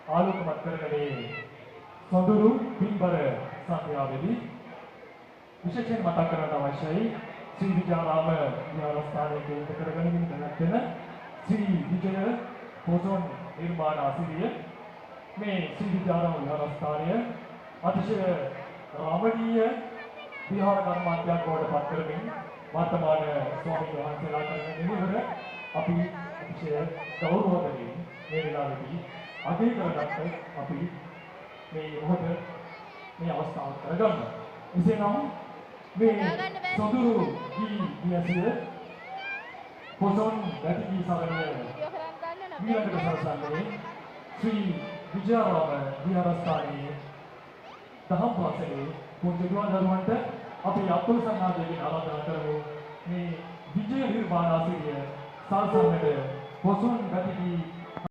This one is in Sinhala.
ආලෝකමත් කරගන්නේ සොඳුරු පින්බර සංඛ්‍යාවේදී විශේෂයෙන් මතක් කරගන්න අවශ්‍යයි ශ්‍රී විජයාරාම විහාරස්ථානයේ කේන්ද්‍ර කරගෙන පැවැත්වෙන ශ්‍රී විජය පොසොන් නිර්මාණ ආසිරිය මේ ශ්‍රී විජයාරාම විහාරස්ථානය අතිශය රාමණීය විහාර කර්මාන්තයක් බවට පත් කරමින් වර්තමාන ස්වාමීන් වහන්සේලා කරන නිවර අපි අතිශය ගෞරවයෙන් මේ වෙලාවේදී අගය කරගත්ත අපි මේ මොහොත මේ අවස්ථාව කරගන්න. එසේනම් මේ සොඳුරු ගී වියසිය පොසොන් වැටිගී සරණය ඊළඟට සරසන්නේ ශ්‍රී විජයාරාම විහාරස්ථානයේ දහම් පාසලේ පුංචි දරුවන්ට අපි අත්වල සංඝාදයෙන් ආරාධනා කරමු මේ විජය නිර්මාණ ආසිරිය සාසනයට පොසොන් වැටිගී